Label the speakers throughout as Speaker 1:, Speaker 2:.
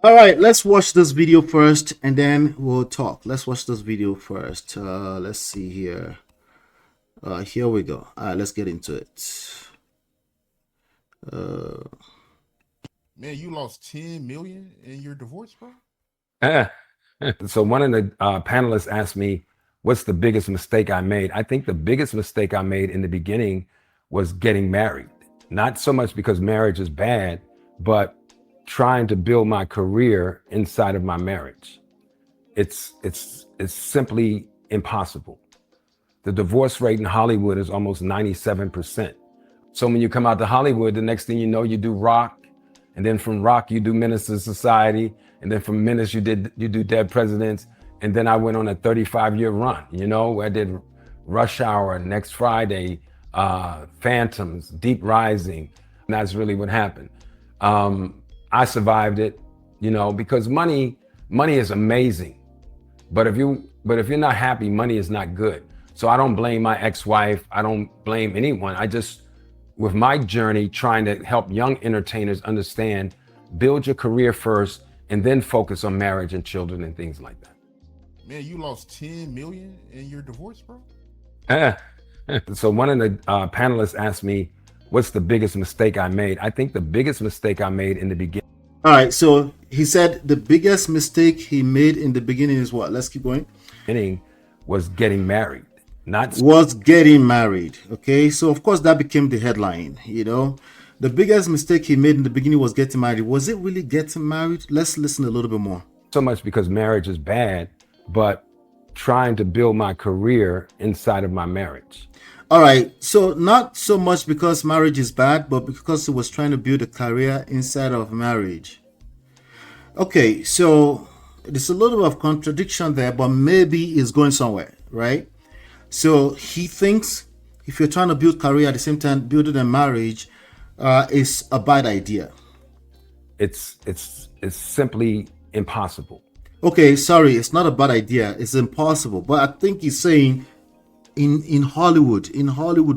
Speaker 1: All right, let's watch this video first and then we'll talk. Let's watch this video first. Let's see here. Here we go. All right, let's get into it.
Speaker 2: Man, you lost 10 million in your divorce, bro?
Speaker 3: Eh. So one of the panelists asked me, what's the biggest mistake I made? I think the biggest mistake I made in the beginning was getting married. Not so much because marriage is bad, but trying to build my career inside of my marriage. It's simply impossible. The divorce rate in Hollywood is almost 97%. So when you come out to Hollywood, the next thing you know, you do rock, and then from rock you do Minister Society, and then from Minister you do Dead Presidents, and then I went on a 35-year run. Where I did Rush Hour, Next Friday, Phantoms, Deep Rising. And that's really what happened. I survived it, because money is amazing, but if you're not happy, money is not good. So I don't blame my ex-wife. I don't blame anyone. I just, with my journey, trying to help young entertainers understand, build your career first and then focus on marriage and children and things like that.
Speaker 2: Man, you lost 10 million in your divorce, bro?
Speaker 3: So one of the panelists asked me, what's the biggest mistake I made? I think the biggest mistake I made in the beginning.
Speaker 1: All right, so he said the biggest mistake he made in the beginning is what? Let's keep going.
Speaker 3: Was getting married.
Speaker 1: Was getting married. Okay, so of course that became the headline. The biggest mistake he made in the beginning was getting married. Was it really getting married? Let's listen a little bit more.
Speaker 3: So much because marriage is bad, but trying to build my career inside of my marriage.
Speaker 1: All right, so not so much because marriage is bad, but because he was trying to build a career inside of marriage. Okay, so there's a little bit of contradiction there, but maybe it's going somewhere, right? So he thinks if you're trying to build career at the same time building a marriage is a bad idea.
Speaker 3: It's simply impossible.
Speaker 1: Okay, sorry, it's not a bad idea. It's impossible. But I think he's saying in Hollywood,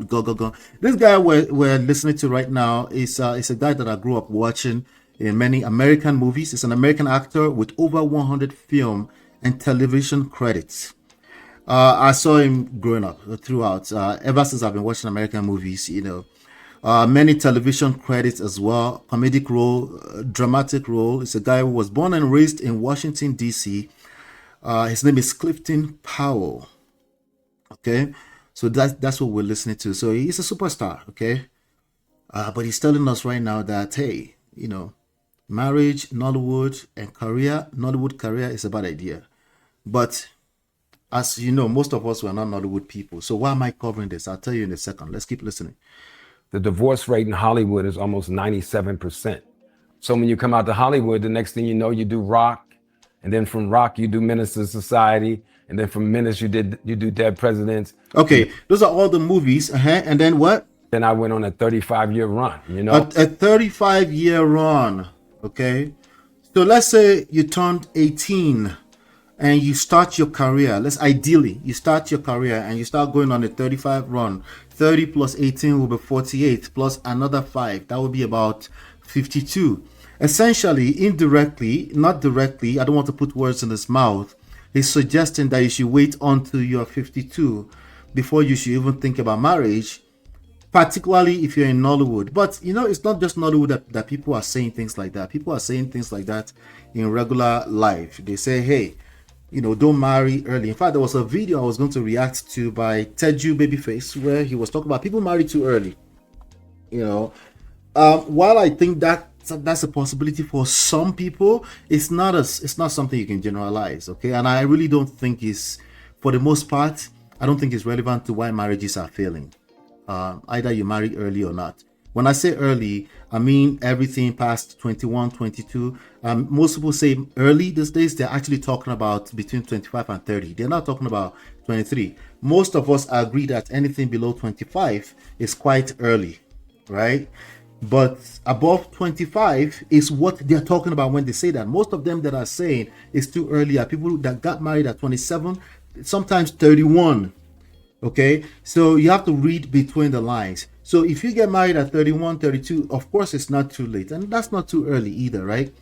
Speaker 1: go. This guy we're listening to right now is a guy that I grew up watching in many American movies. He's an American actor with over 100 film and television credits. I saw him growing up throughout, ever since I've been watching American movies, many television credits as well, comedic role, dramatic role. It's a guy who was born and raised in Washington, D.C. His name is Clifton Powell. Okay, so that's what we're listening to. So he's a superstar, okay? But he's telling us right now that, hey, marriage, Nollywood, and Nollywood career is a bad idea. But as you know, most of us were not Nollywood people. So why am I covering this? I'll tell you in a second. Let's keep listening.
Speaker 3: The divorce rate in Hollywood is almost 97%. So when you come out to Hollywood, the next thing you know, you do rock, and then from rock you do Minister Society, and then from Minister you do Dead Presidents.
Speaker 1: Okay, those are all the movies. And then what?
Speaker 3: Then I went on a 35-year run.
Speaker 1: A 35-year run. Okay, so let's say you turned 18 and you start your career. Ideally you start your career and you start going on a 35 run. 30 plus 18 will be 48 plus another 5. That would be about 52. Essentially, indirectly, not directly, I don't want to put words in his mouth, he's suggesting that you should wait until you're 52 before you should even think about marriage, particularly if you're in Nollywood. But it's not just Nollywood that people are saying things like that. People are saying things like that in regular life. They say, hey, don't marry early. In fact, there was a video I was going to react to by Teju Babyface where he was talking about people marry too early. While I think that's a possibility for some people, it's not something you can generalize. Okay, and I really don't think for the most part, I don't think it's relevant to why marriages are failing. Either you marry early or not. When I say early, I mean everything past 21, 22. Most people say early these days. They're actually talking about between 25 and 30. They're not talking about 23. Most of us agree that anything below 25 is quite early, right? But above 25 is what they're talking about when they say that. Most of them that are saying it's too early are people that got married at 27, sometimes 31. Okay, so you have to read between the lines. So if you get married at 31, 32, of course it's not too late, and that's not too early either, right?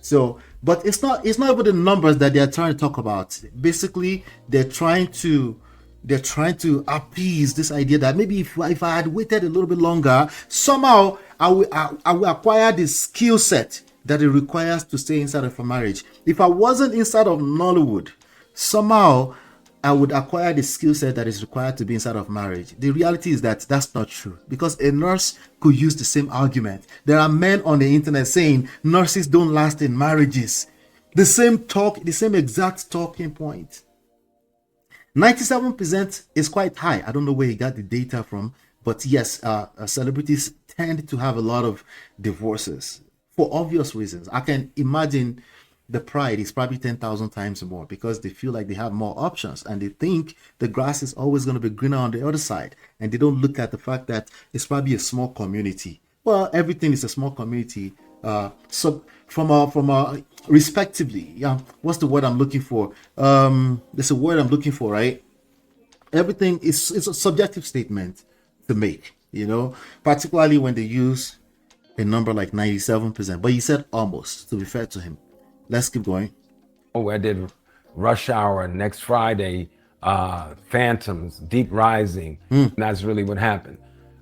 Speaker 1: So, but it's not even the numbers that they're trying to talk about. Basically, they're trying to appease this idea that maybe if I had waited a little bit longer, somehow I will acquire the skill set that it requires to stay inside of a marriage. If I wasn't inside of Nollywood, somehow I would acquire the skill set that is required to be inside of marriage. The reality is that that's not true, because a nurse could use the same argument. There are men on the internet saying nurses don't last in marriages. The same exact talking point. 97% is quite high. I don't know where he got the data from, but yes, celebrities tend to have a lot of divorces for obvious reasons. I can imagine the pride is probably 10,000 times more, because they feel like they have more options and they think the grass is always going to be greener on the other side. And they don't look at the fact that it's probably a small community. Well, everything is a small community. So from a respectively, yeah, what's the word I'm looking for? There's a word I'm looking for, right? Everything is a subjective statement to make, particularly when they use a number like 97%. But he said almost, to be fair to him. Let's keep going.
Speaker 3: I did Rush Hour next Friday, Phantoms, Deep Rising. That's really what happened.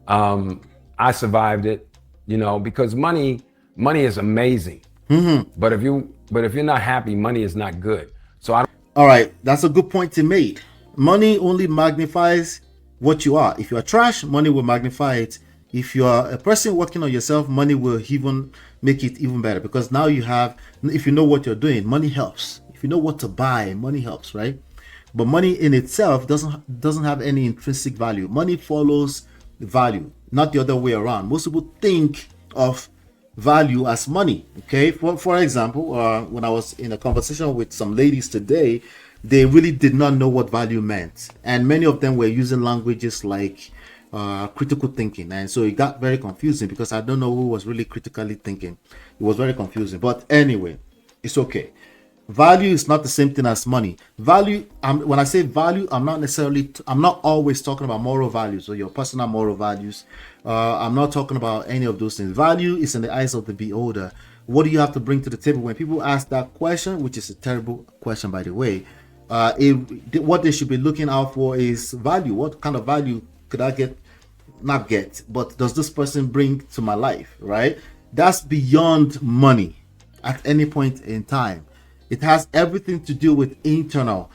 Speaker 3: I survived it, because money is amazing. But if you're not happy, money is not good. So
Speaker 1: all right, that's a good point he made. Money only magnifies what you are. If you're trash, money will magnify it. If you are a person working on yourself, money will even make it even better, because now if you know what you're doing, money helps. If you know what to buy, money helps, right? But money in itself doesn't have any intrinsic value. Money follows value, not the other way around. Most people think of value as money. Okay, for example, when I was in a conversation with some ladies today, they really did not know what value meant, and many of them were using languages like critical thinking, and so it got very confusing, because I don't know who was really critically thinking. It was very confusing, but anyway, it's okay. Value is not the same thing as money. Value, when I say value, I'm not always talking about moral values or your personal moral values. I'm not talking about any of those things. Value is in the eyes of the beholder. What do you have to bring to the table? When people ask that question, which is a terrible question, by the way, what they should be looking out for is value. What kind of value could I not get, but does this person bring to my life, right? That's beyond money at any point in time. It has everything to do with internal,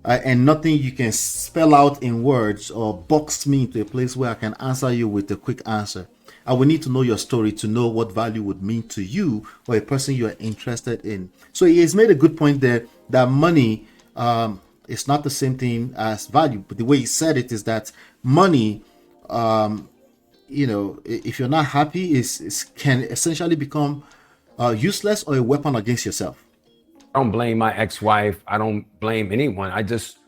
Speaker 1: and nothing you can spell out in words or box me into a place where I can answer you with a quick answer. I will need to know your story to know what value would mean to you or a person you are interested in. So he has made a good point there that money is not the same thing as value. But the way he said it is that money, if you're not happy, can essentially become useless or a weapon against yourself.
Speaker 3: I don't blame my ex-wife. I don't blame anyone. I just,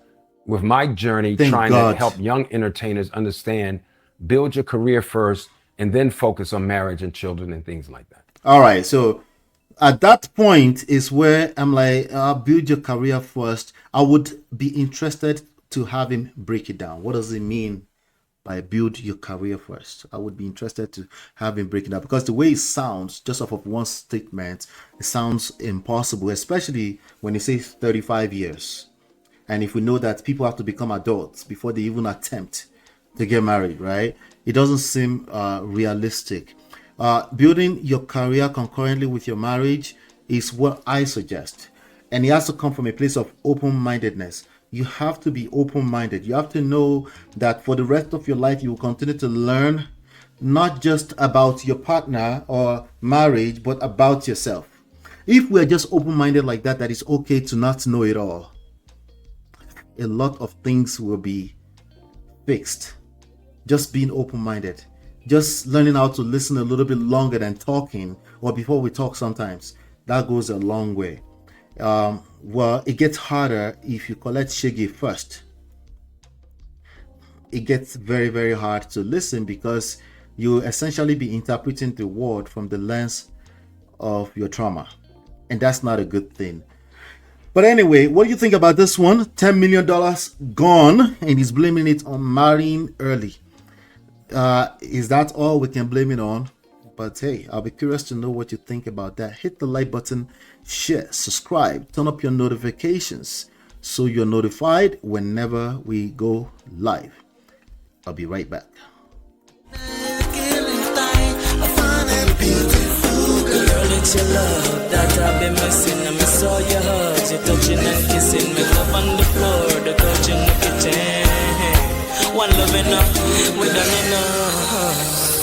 Speaker 3: with my journey, trying to help young entertainers understand, build your career first and then focus on marriage and children and things like that.
Speaker 1: All right. So at that point is where I'm like, build your career first. I would be interested to have him break it down. What does it mean by build your career first? I would be interested to have him break it down, because the way it sounds, just off of one statement, it sounds impossible, especially when it says 35 years. And if we know that people have to become adults before they even attempt to get married, right? It doesn't seem realistic. Building your career concurrently with your marriage is what I suggest. And it has to come from a place of open-mindedness. You have to be open-minded. You have to know that for the rest of your life, you will continue to learn not just about your partner or marriage, but about yourself. If we're just open-minded like that, that it's okay to not know it all, a lot of things will be fixed. Just being open-minded. Just learning how to listen a little bit longer than talking, or before we talk sometimes. That goes a long way. Well, it gets harder if you collect shege first. It gets very, very hard to listen, because you essentially be interpreting the world from the lens of your trauma, and that's not a good thing. But anyway, what do you think about this one? $10 million gone, and he's blaming it on marrying early. Is that all we can blame it on? But hey, I'll be curious to know what you think about that. Hit the like button, share, subscribe, turn up your notifications so you're notified whenever we go live. I'll be right back.
Speaker 4: It's your love that I've been missing. I miss all your hugs, your touching and kissing. Make love on the floor, the couch in the kitchen. One love enough, we done enough.